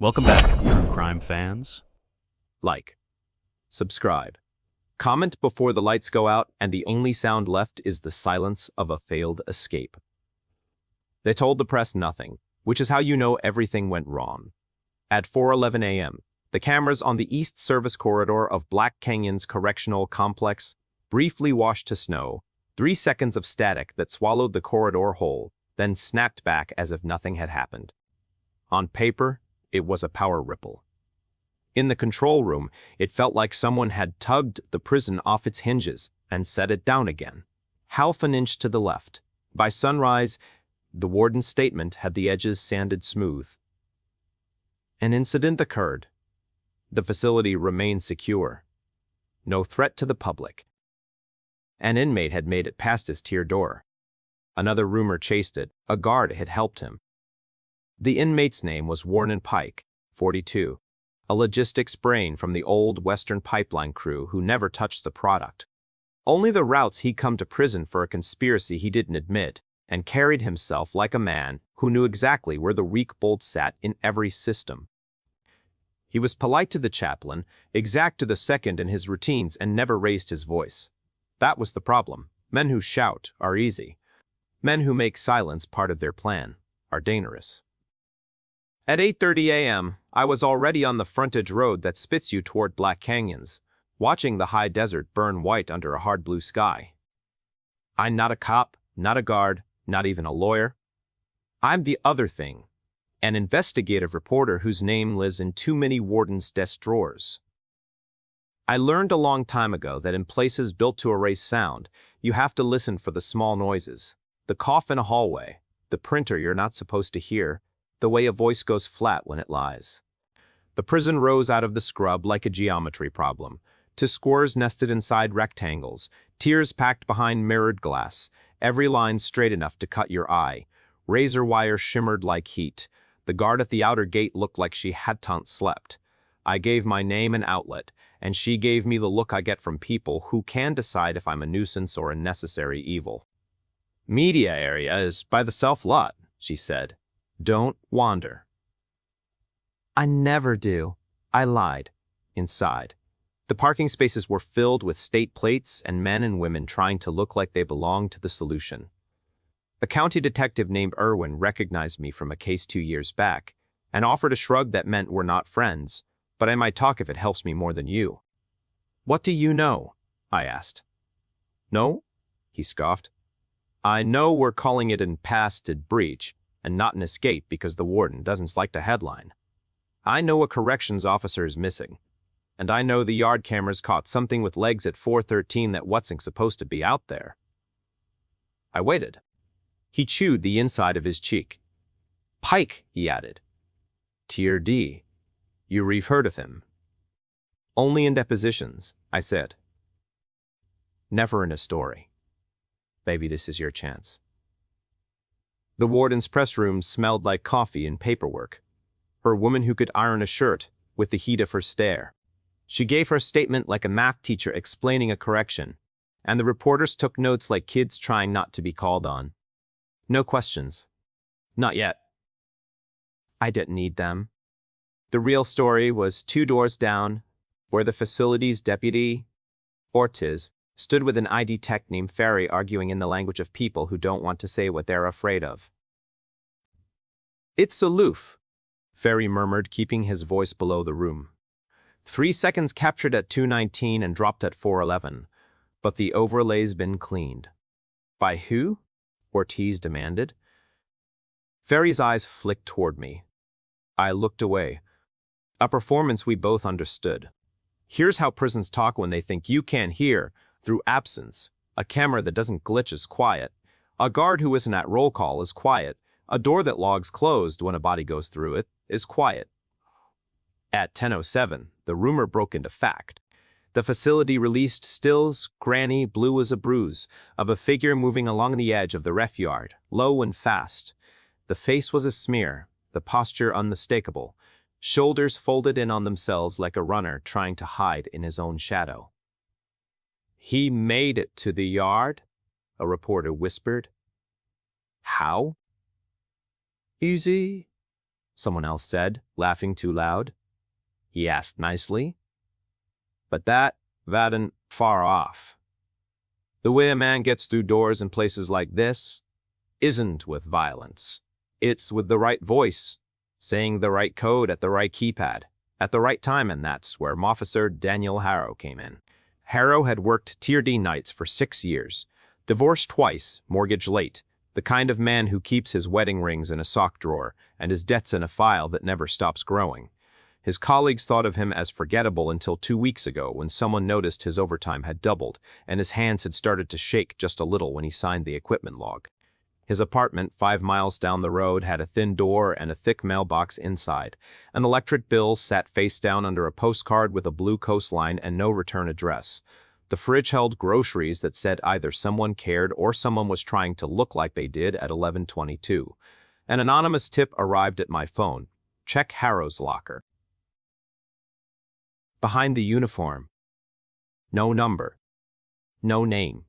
Welcome back, true crime fans. Like, subscribe, comment before the lights go out and the only sound left is the silence of a failed escape. They told the press nothing, which is how you know everything went wrong. At 4:11 a.m., the cameras on the East Service Corridor of Black Canyon's Correctional Complex briefly washed to snow, 3 seconds of static that swallowed the corridor whole, then snapped back as if nothing had happened. On paper, it was a power ripple. In the control room, it felt like someone had tugged the prison off its hinges and set it down again, half an inch to the left. By sunrise, the warden's statement had the edges sanded smooth. An incident occurred. The facility remained secure. No threat to the public. An inmate had made it past his tier door. Another roomer chased it. A guard had helped him. The inmate's name was Warren Pike, 42, a logistics brain from the old Western Pipeline crew who never touched the product. Only the routes he'd come to prison for a conspiracy he didn't admit, and carried himself like a man who knew exactly where the weak bolts sat in every system. He was polite to the chaplain, exact to the second in his routines, and never raised his voice. That was the problem. Men who shout are easy. Men who make silence part of their plan are dangerous. At 8:30 a.m., I was already on the frontage road that spits you toward Black Canyons, watching the high desert burn white under a hard blue sky. I'm not a cop, not a guard, not even a lawyer. I'm the other thing, an investigative reporter whose name lives in too many wardens' desk drawers. I learned a long time ago that in places built to erase sound, you have to listen for the small noises, the cough in a hallway, the printer you're not supposed to hear, the way a voice goes flat when it lies. The prison rose out of the scrub like a geometry problem, to squares nested inside rectangles, tiers packed behind mirrored glass, every line straight enough to cut your eye. Razor wire shimmered like heat. The guard at the outer gate looked like she hadn't slept. I gave my name and outlet, and she gave me the look I get from people who can decide if I'm a nuisance or a necessary evil. Media area is by the south lot, she said. Don't wander. I never do. I lied. Inside. The parking spaces were filled with state plates and men and women trying to look like they belonged to the solution. A county detective named Irwin recognized me from a case 2 years back and offered a shrug that meant we're not friends, but I might talk if it helps me more than you. What do you know? I asked. No? He scoffed. I know we're calling it an impasted breach and not an escape because the warden doesn't like the headline. I know a corrections officer is missing, and I know the yard cameras caught something with legs at 4:13 that wasn't supposed to be out there. I waited. He chewed the inside of his cheek. Pike, he added. Tier D. You've heard of him. Only in depositions, I said. Never in a story. Maybe this is your chance. The warden's press room smelled like coffee and paperwork. Her woman who could iron a shirt with the heat of her stare. She gave her statement like a math teacher explaining a correction, and the reporters took notes like kids trying not to be called on. No questions. Not yet. I didn't need them. The real story was 2 doors down, where the facility's deputy, Ortiz, stood with an ID tech named Ferry arguing in the language of people who don't want to say what they're afraid of. It's aloof, Ferry murmured, keeping his voice below the room. 3 seconds captured at 2:19 and dropped at 4:11, but the overlay's been cleaned. By who? Ortiz demanded. Ferry's eyes flicked toward me. I looked away. A performance we both understood. Here's how prisons talk when they think you can't hear. Through absence, a camera that doesn't glitch is quiet. A guard who isn't at roll call is quiet. A door that logs closed when a body goes through it is quiet. At 10:07, the rumor broke into fact. The facility released stills, granny, blue as a bruise, of a figure moving along the edge of the ref yard, low and fast. The face was a smear, the posture unmistakable, shoulders folded in on themselves like a runner trying to hide in his own shadow. He made it to the yard, a reporter whispered. How? Easy, someone else said, laughing too loud. He asked nicely. But that wasn't far off. The way a man gets through doors in places like this isn't with violence. It's with the right voice, saying the right code at the right keypad, at the right time, and that's where Officer Daniel Harrow came in. Harrow had worked Tier D nights for 6 years, divorced twice, mortgage late, the kind of man who keeps his wedding rings in a sock drawer and his debts in a file that never stops growing. His colleagues thought of him as forgettable until 2 weeks ago when someone noticed his overtime had doubled and his hands had started to shake just a little when he signed the equipment log. His apartment 5 miles down the road had a thin door and a thick mailbox inside. An electric bill sat face down under a postcard with a blue coastline and no return address. The fridge held groceries that said either someone cared or someone was trying to look like they did at 11:22. An anonymous tip arrived at my phone. Check Harrow's locker. Behind the uniform. No number. No name.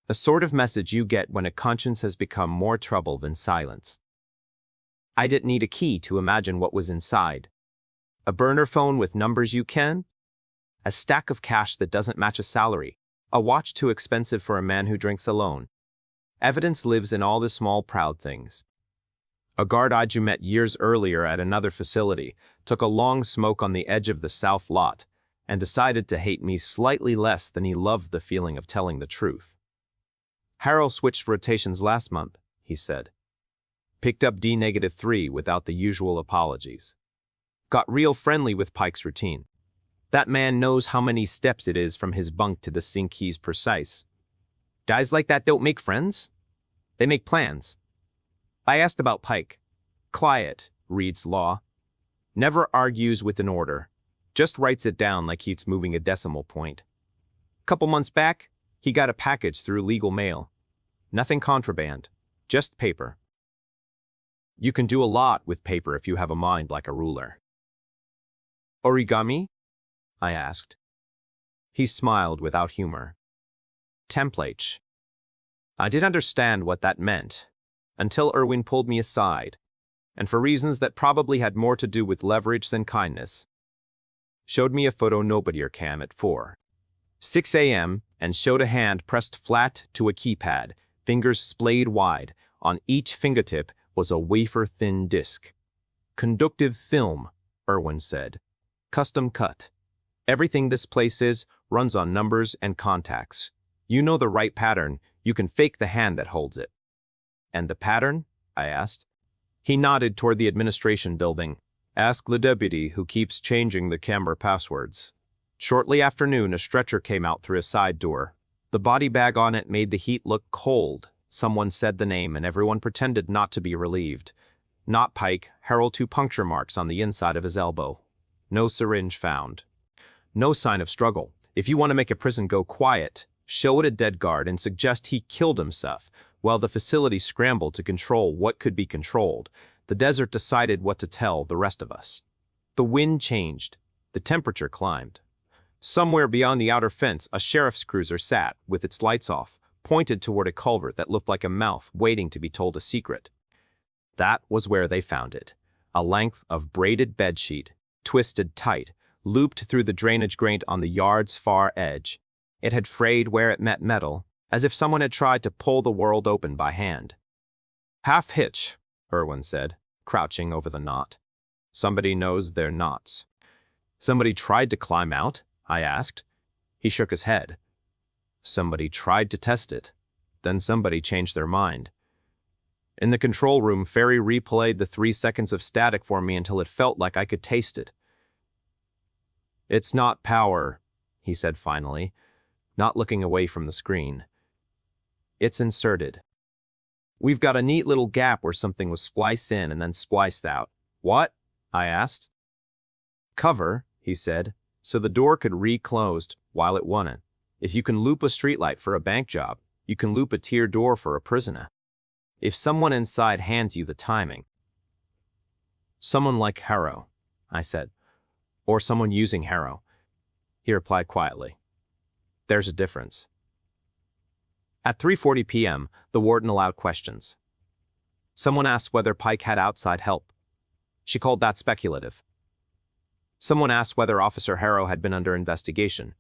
A sort of message you get when a conscience has become more trouble than silence. I didn't need a key to imagine what was inside. A burner phone with numbers you can? A stack of cash that doesn't match a salary. A watch too expensive for a man who drinks alone. Evidence lives in all the small proud things. A guard I'd met years earlier at another facility took a long smoke on the edge of the south lot and decided to hate me slightly less than he loved the feeling of telling the truth. Harrow switched rotations last month, he said. Picked up D-3 without the usual apologies. Got real friendly with Pike's routine. That man knows how many steps it is from his bunk to the sink. He's precise. Guys like that don't make friends. They make plans. I asked about Pike. Quiet, reads law. Never argues with an order. Just writes it down like he's moving a decimal point. Couple months back, he got a package through legal mail. Nothing contraband, just paper. You can do a lot with paper if you have a mind like a ruler. Origami? I asked. He smiled without humor. Templates. I didn't understand what that meant until Irwin pulled me aside, and for reasons that probably had more to do with leverage than kindness, showed me a photo nobody cam at 4:06 a.m. and showed a hand pressed flat to a keypad, fingers splayed wide. On each fingertip was a wafer-thin disc. Conductive film, Irwin said. Custom cut. Everything this place is runs on numbers and contacts. You know the right pattern, you can fake the hand that holds it. And the pattern? I asked. He nodded toward the administration building. Ask the deputy who keeps changing the camera passwords. Shortly after noon, a stretcher came out through a side door. The body bag on it made the heat look cold. Someone said the name, and everyone pretended not to be relieved. Not Pike, Harrow, 2 puncture marks on the inside of his elbow. No syringe found. No sign of struggle. If you want to make a prison go quiet, show it a dead guard and suggest he killed himself, while the facility scrambled to control what could be controlled. The desert decided what to tell the rest of us. The wind changed. The temperature climbed. Somewhere beyond the outer fence, a sheriff's cruiser sat, with its lights off, pointed toward a culvert that looked like a mouth waiting to be told a secret. That was where they found it. A length of braided bedsheet, twisted tight, looped through the drainage grate on the yard's far edge. It had frayed where it met metal, as if someone had tried to pull the world open by hand. Half hitch, Irwin said, crouching over the knot. Somebody knows their knots. Somebody tried to climb out? I asked. He shook his head. Somebody tried to test it. Then somebody changed their mind. In the control room, Ferry replayed the 3 seconds of static for me until it felt like I could taste it. It's not power, he said finally, not looking away from the screen. It's inserted. We've got a neat little gap where something was spliced in and then spliced out. What? I asked. Cover, he said, so the door could re-closed while it wouldn't. If you can loop a streetlight for a bank job, you can loop a tier door for a prisoner. If someone inside hands you the timing. Someone like Harrow, I said. Or someone using Harrow. He replied quietly. There's a difference. At 3:40 p.m., the warden allowed questions. Someone asked whether Pike had outside help. She called that speculative. Someone asked whether Officer Harrow had been under investigation.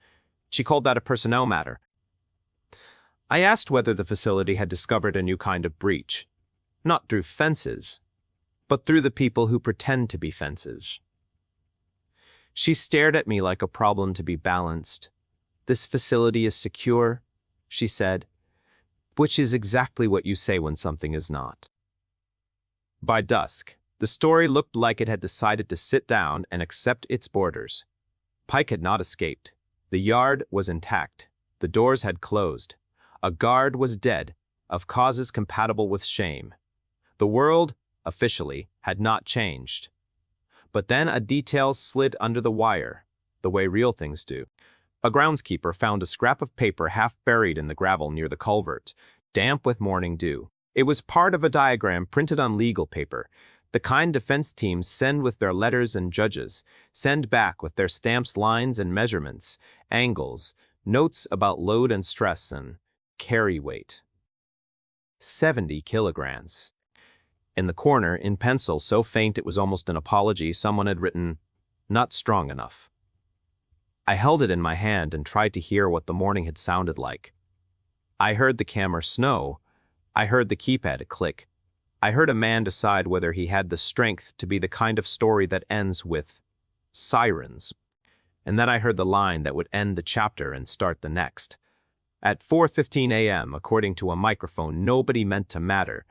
She called that a personnel matter. I asked whether the facility had discovered a new kind of breach, not through fences, but through the people who pretend to be fences. She stared at me like a problem to be balanced. This facility is secure, she said, which is exactly what you say when something is not. By dusk, the story looked like it had decided to sit down and accept its boarders. Pike had not escaped. The yard was intact. The doors had closed. A guard was dead, of causes compatible with shame. The world, officially, had not changed. But then a detail slid under the wire, the way real things do. A groundskeeper found a scrap of paper half buried in the gravel near the culvert, damp with morning dew. It was part of a diagram printed on legal paper, the kind defense teams send with their letters and judges, send back with their stamps, lines and measurements, angles, notes about load and stress and carry weight. 70 kilograms. In the corner, in pencil so faint it was almost an apology, someone had written, "Not strong enough." I held it in my hand and tried to hear what the morning had sounded like. I heard the camera snow. I heard the keypad click. I heard a man decide whether he had the strength to be the kind of story that ends with sirens. And then I heard the line that would end the chapter and start the next. At 4:15 a.m., according to a microphone nobody meant to matter,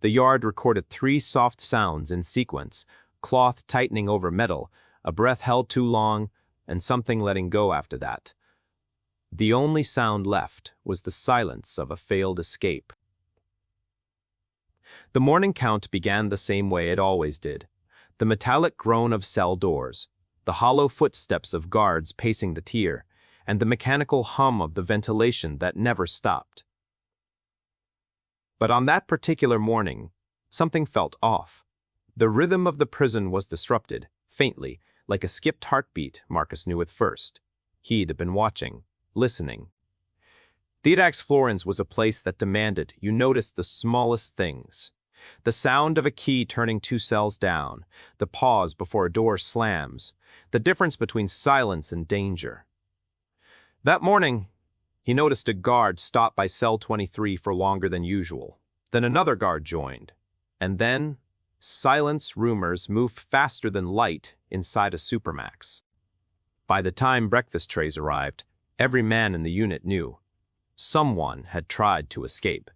the yard recorded 3 soft sounds in sequence, cloth tightening over metal, a breath held too long, and something letting go after that. The only sound left was the silence of a failed escape. The morning count began the same way it always did. The metallic groan of cell doors, the hollow footsteps of guards pacing the tier, and the mechanical hum of the ventilation that never stopped. But on that particular morning, something felt off. The rhythm of the prison was disrupted, faintly, like a skipped heartbeat, Marcus knew at first. He'd been watching, listening. The ADX Florence was a place that demanded you notice the smallest things. The sound of a key turning 2 cells down, the pause before a door slams, the difference between silence and danger. That morning, he noticed a guard stop by cell 23 for longer than usual. Then another guard joined. And then, silence rumors moved faster than light inside a supermax. By the time breakfast trays arrived, every man in the unit knew. Someone had tried to escape.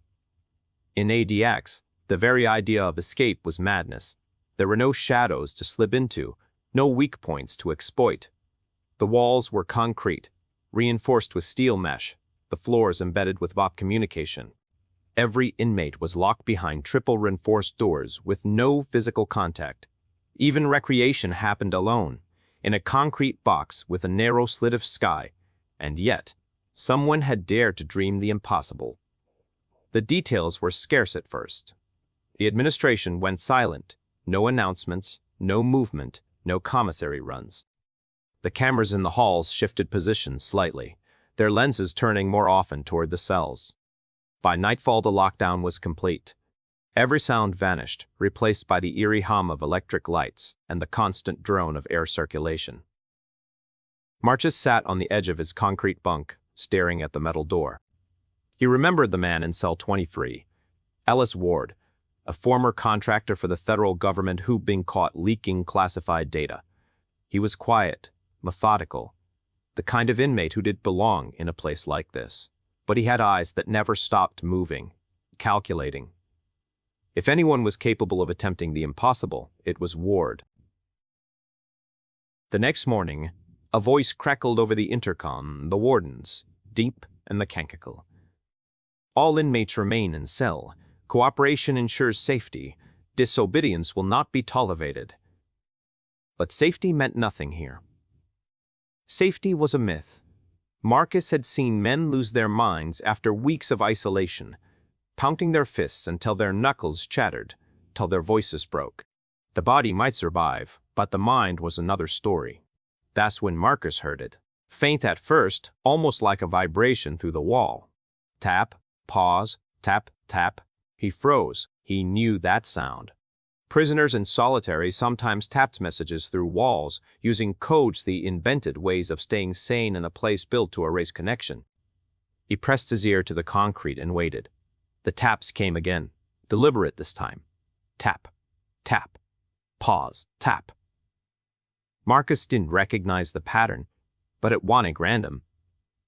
In ADX, the very idea of escape was madness. There were no shadows to slip into, no weak points to exploit. The walls were concrete, reinforced with steel mesh, the floors embedded with VoIP communication. Every inmate was locked behind triple reinforced doors with no physical contact. Even recreation happened alone, in a concrete box with a narrow slit of sky, and yet, someone had dared to dream the impossible. The details were scarce at first. The administration went silent, no announcements, no movement, no commissary runs. The cameras in the halls shifted positions slightly, their lenses turning more often toward the cells. By nightfall the lockdown was complete. Every sound vanished, replaced by the eerie hum of electric lights and the constant drone of air circulation. Marcus sat on the edge of his concrete bunk, staring at the metal door. He remembered the man in cell 23, Ellis Ward, a former contractor for the federal government who'd been caught leaking classified data. He was quiet, methodical, the kind of inmate who did belong in a place like this. But he had eyes that never stopped moving, calculating. If anyone was capable of attempting the impossible, it was Ward. The next morning, a voice crackled over the intercom, the warden's, deep and mechanical. All inmates remain in cell. Cooperation ensures safety. Disobedience will not be tolerated. But safety meant nothing here. Safety was a myth. Marcus had seen men lose their minds after weeks of isolation, pounding their fists until their knuckles chattered, till their voices broke. The body might survive, but the mind was another story. That's when Marcus heard it. Faint at first, almost like a vibration through the wall. Tap, pause, tap, tap. He froze. He knew that sound. Prisoners in solitary sometimes tapped messages through walls, using codes they invented ways of staying sane in a place built to erase connection. He pressed his ear to the concrete and waited. The taps came again, deliberate this time. Tap, tap, pause, tap. Marcus didn't recognize the pattern, but it wasn't random.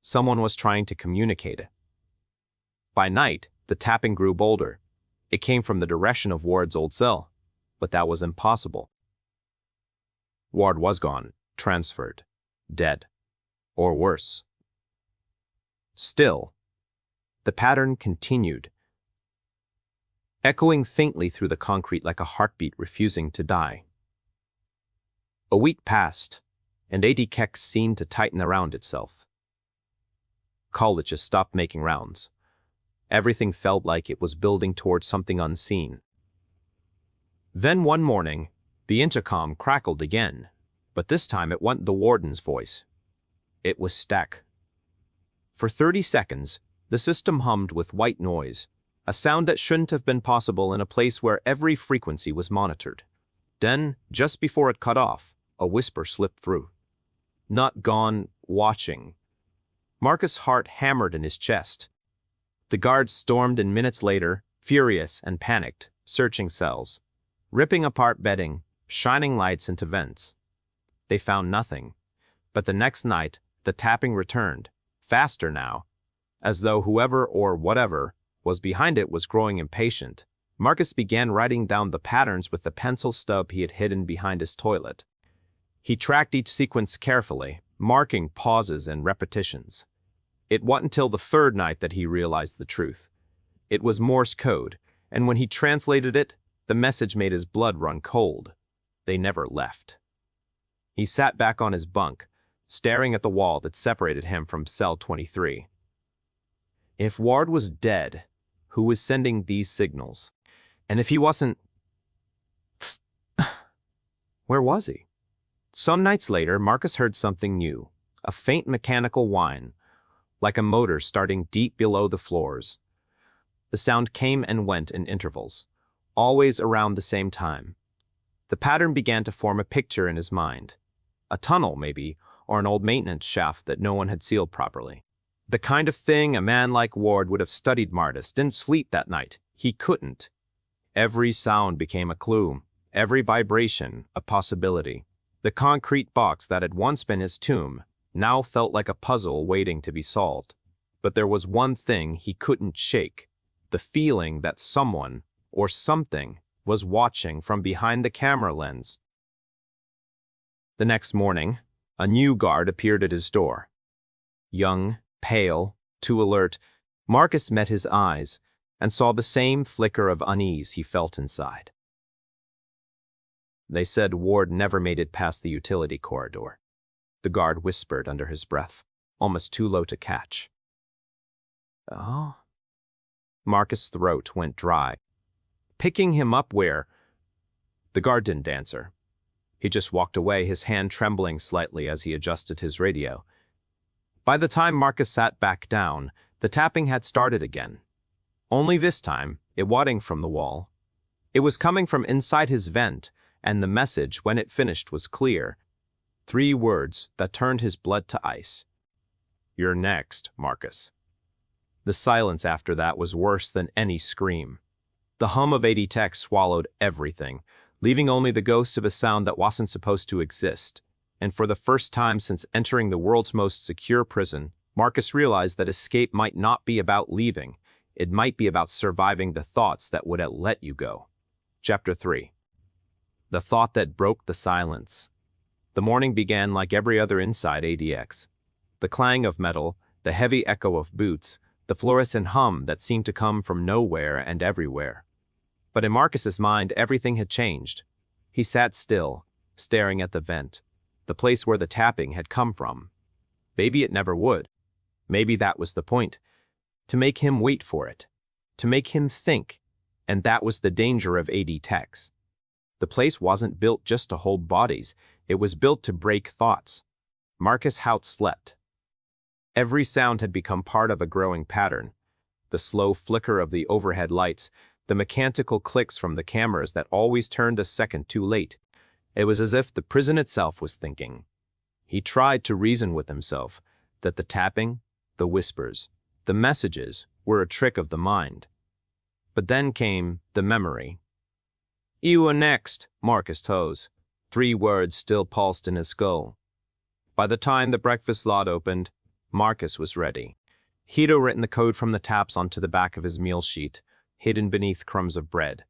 Someone was trying to communicate it. By night, the tapping grew bolder. It came from the direction of Ward's old cell, but that was impossible. Ward was gone, transferred, dead, or worse. Still, the pattern continued, echoing faintly through the concrete like a heartbeat refusing to die. A week passed, and ADX seemed to tighten around itself. Colleges stopped making rounds. Everything felt like it was building towards something unseen. Then one morning, the intercom crackled again, but this time it wasn't the warden's voice. It was Stack. For 30 seconds, the system hummed with white noise, a sound that shouldn't have been possible in a place where every frequency was monitored. Then, just before it cut off, a whisper slipped through. Not gone, watching. Marcus' heart hammered in his chest. The guards stormed in minutes later, furious and panicked, searching cells, ripping apart bedding, shining lights into vents. They found nothing, but the next night, the tapping returned, faster now, as though whoever or whatever was behind it was growing impatient. Marcus began writing down the patterns with the pencil stub he had hidden behind his toilet. He tracked each sequence carefully, marking pauses and repetitions. It wasn't until the third night that he realized the truth. It was Morse code, and when he translated it, the message made his blood run cold. They never left. He sat back on his bunk, staring at the wall that separated him from cell 23. If Ward was dead, who was sending these signals? And if he wasn't... Where was he? Some nights later, Marcus heard something new, a faint mechanical whine, like a motor starting deep below the floors. The sound came and went in intervals, always around the same time. The pattern began to form a picture in his mind. A tunnel, maybe, or an old maintenance shaft that no one had sealed properly. The kind of thing a man like Ward would have studied. Marcus didn't sleep that night. He couldn't. Every sound became a clue, every vibration a possibility. The concrete box that had once been his tomb now felt like a puzzle waiting to be solved. But there was one thing he couldn't shake, the feeling that someone, or something, was watching from behind the camera lens. The next morning, a new guard appeared at his door. Young, pale, too alert, Marcus met his eyes and saw the same flicker of unease he felt inside. They said Ward never made it past the utility corridor. The guard whispered under his breath, almost too low to catch. Oh? Marcus' throat went dry. Picking him up where? The guard didn't answer. He just walked away, his hand trembling slightly as he adjusted his radio. By the time Marcus sat back down, the tapping had started again. Only this time, it wasn't from the wall. It was coming from inside his vent, and the message, when it finished, was clear. 3 words that turned his blood to ice. You're next, Marcus. The silence after that was worse than any scream. The hum of ADX swallowed everything, leaving only the ghost of a sound that wasn't supposed to exist. And for the first time since entering the world's most secure prison, Marcus realized that escape might not be about leaving. It might be about surviving the thoughts that would have let you go. Chapter 3. The thought that broke the silence. The morning began like every other inside ADX. The clang of metal, the heavy echo of boots, the fluorescent hum that seemed to come from nowhere and everywhere. But in Marcus's mind, everything had changed. He sat still, staring at the vent, the place where the tapping had come from. Maybe it never would. Maybe that was the point. To make him wait for it. To make him think. And that was the danger of ADX. The place wasn't built just to hold bodies. It was built to break thoughts. Marcus Hout slept. Every sound had become part of a growing pattern. The slow flicker of the overhead lights, the mechanical clicks from the cameras that always turned a second too late. It was as if the prison itself was thinking. He tried to reason with himself that the tapping, the whispers, the messages were a trick of the mind. But then came the memory. "You are next," Marcus toes. 3 words still pulsed in his skull. By the time the breakfast lot opened, Marcus was ready. He'd written the code from the taps onto the back of his meal sheet, hidden beneath crumbs of bread.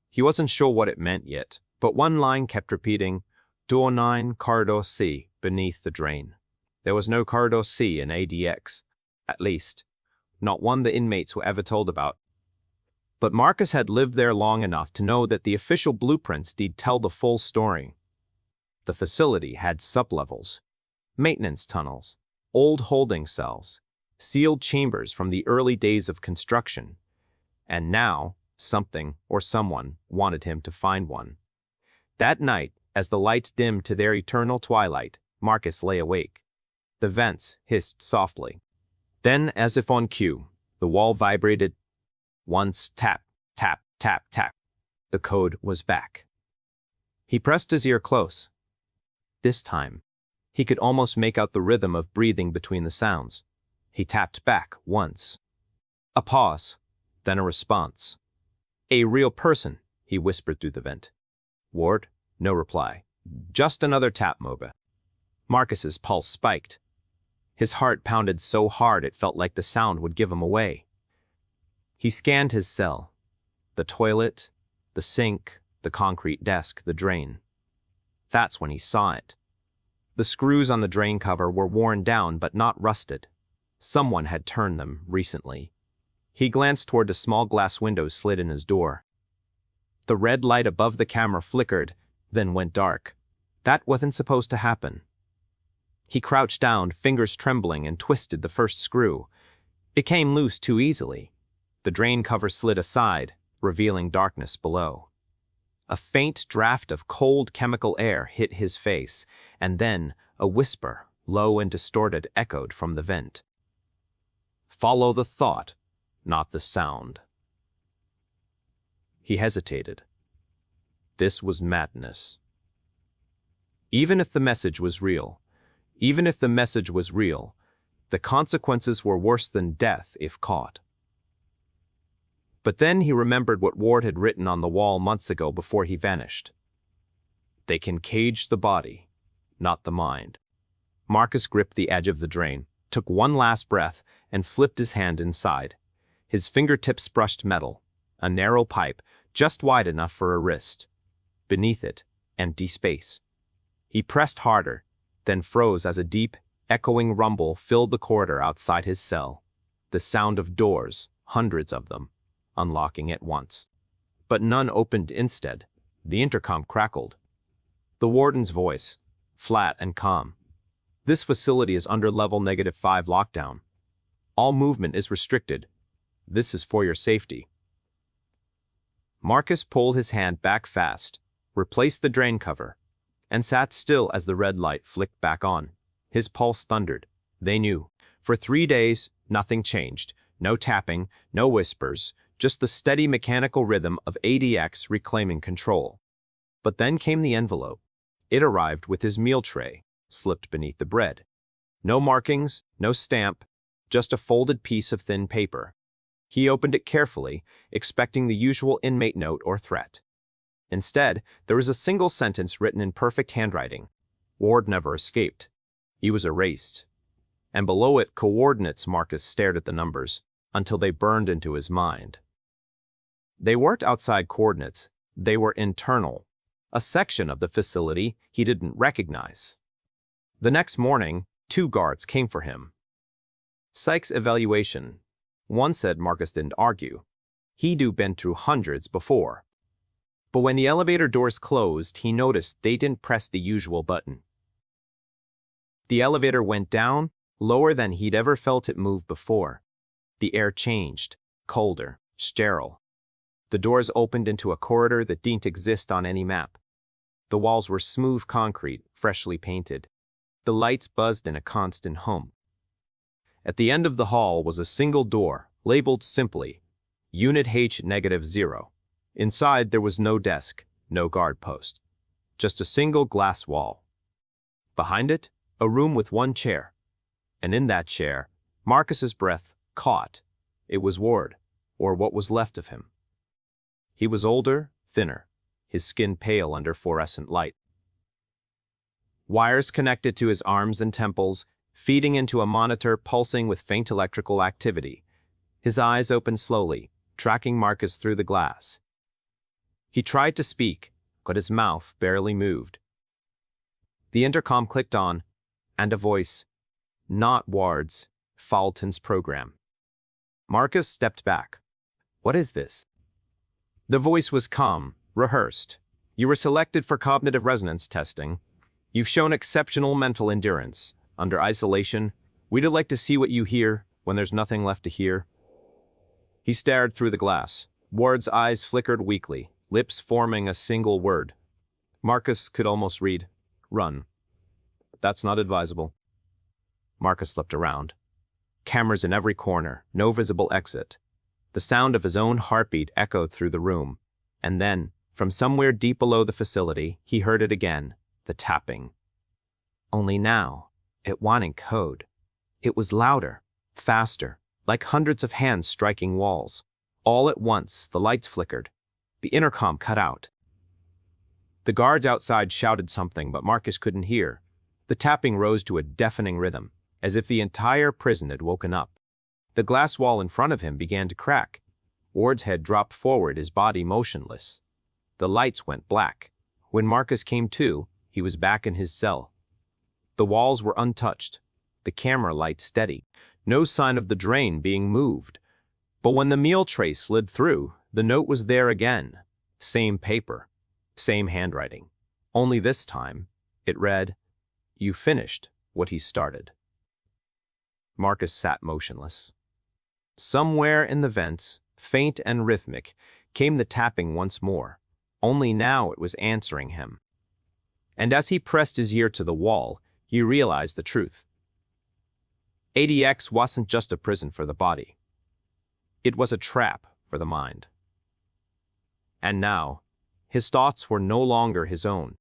He wasn't sure what it meant yet, but one line kept repeating, "Door 9, Corridor C," beneath the drain. There was no Corridor C in ADX, at least, not one the inmates were ever told about. But Marcus had lived there long enough to know that the official blueprints did tell the full story. The facility had sublevels, maintenance tunnels, old holding cells, sealed chambers from the early days of construction. And now, something or someone wanted him to find one. That night, as the lights dimmed to their eternal twilight, Marcus lay awake. The vents hissed softly. Then, as if on cue, the wall vibrated. Once, tap, tap, tap, tap. The code was back. He pressed his ear close. This time, he could almost make out the rhythm of breathing between the sounds. He tapped back once. A pause, then a response. "A real person," he whispered through the vent. "Ward?" No reply. Just another tap, Moba. Marcus's pulse spiked. His heart pounded so hard it felt like the sound would give him away. He scanned his cell. The toilet, the sink, the concrete desk, the drain. That's when he saw it. The screws on the drain cover were worn down but not rusted. Someone had turned them recently. He glanced toward the small glass window slid in his door. The red light above the camera flickered, then went dark. That wasn't supposed to happen. He crouched down, fingers trembling, and twisted the first screw. It came loose too easily. The drain cover slid aside, revealing darkness below. A faint draft of cold chemical air hit his face, and then a whisper, low and distorted, echoed from the vent. "Follow the thought, not the sound." He hesitated. This was madness. Even if the message was real, the consequences were worse than death if caught. But then he remembered what Ward had written on the wall months ago before he vanished. They can cage the body, not the mind. Marcus gripped the edge of the drain, took one last breath, and flipped his hand inside. His fingertips brushed metal, a narrow pipe, just wide enough for a wrist. Beneath it, empty space. He pressed harder, then froze as a deep, echoing rumble filled the corridor outside his cell. The sound of doors, hundreds of them, unlocking at once. But none opened instead. The intercom crackled. The warden's voice, flat and calm. "This facility is under level -5 lockdown. All movement is restricted. This is for your safety." Marcus pulled his hand back fast, replaced the drain cover, and sat still as the red light flicked back on. His pulse thundered. They knew. For 3 days, nothing changed. No tapping, no whispers, just the steady mechanical rhythm of ADX reclaiming control. But then came the envelope. It arrived with his meal tray, slipped beneath the bread. No markings, no stamp, just a folded piece of thin paper. He opened it carefully, expecting the usual inmate note or threat. Instead, there was a single sentence written in perfect handwriting. Ward never escaped. He was erased. And below it, coordinates. Marcus stared at the numbers until they burned into his mind. They weren't outside coordinates. They were internal, a section of the facility he didn't recognize. The next morning, 2 guards came for him. Psych's evaluation. One said Marcus didn't argue. He'd been through hundreds before. But when the elevator doors closed, he noticed they didn't press the usual button. The elevator went down, lower than he'd ever felt it move before. The air changed, colder, sterile. The doors opened into a corridor that didn't exist on any map. The walls were smooth concrete, freshly painted. The lights buzzed in a constant hum. At the end of the hall was a single door, labeled simply, Unit H-0. Inside, there was no desk, no guard post, just a single glass wall. Behind it, a room with one chair. And in that chair, Marcus's breath caught. It was Ward, or what was left of him. He was older, thinner, his skin pale under fluorescent light. Wires connected to his arms and temples, feeding into a monitor pulsing with faint electrical activity. His eyes opened slowly, tracking Marcus through the glass. He tried to speak, but his mouth barely moved. The intercom clicked on, and a voice, not Ward's, Fulton's program. Marcus stepped back. What is this? The voice was calm, rehearsed. You were selected for cognitive resonance testing. You've shown exceptional mental endurance. Under isolation, we'd like to see what you hear when there's nothing left to hear. He stared through the glass. Ward's eyes flickered weakly, lips forming a single word. Marcus could almost read, run. That's not advisable. Marcus looked around. Cameras in every corner, no visible exit. The sound of his own heartbeat echoed through the room. And then, from somewhere deep below the facility, he heard it again, the tapping. Only now, it wasn't code. It was louder, faster, like hundreds of hands striking walls. All at once, the lights flickered. The intercom cut out. The guards outside shouted something, but Marcus couldn't hear. The tapping rose to a deafening rhythm, as if the entire prison had woken up. The glass wall in front of him began to crack. Ward's head dropped forward, his body motionless. The lights went black. When Marcus came to, he was back in his cell. The walls were untouched, the camera light steady, no sign of the drain being moved. But when the meal tray slid through, the note was there again. Same paper, same handwriting. Only this time, it read, "You finished what he started." Marcus sat motionless. Somewhere in the vents, faint and rhythmic, came the tapping once more. Only now it was answering him. And as he pressed his ear to the wall, he realized the truth. ADX wasn't just a prison for the body. It was a trap for the mind. And now, his thoughts were no longer his own.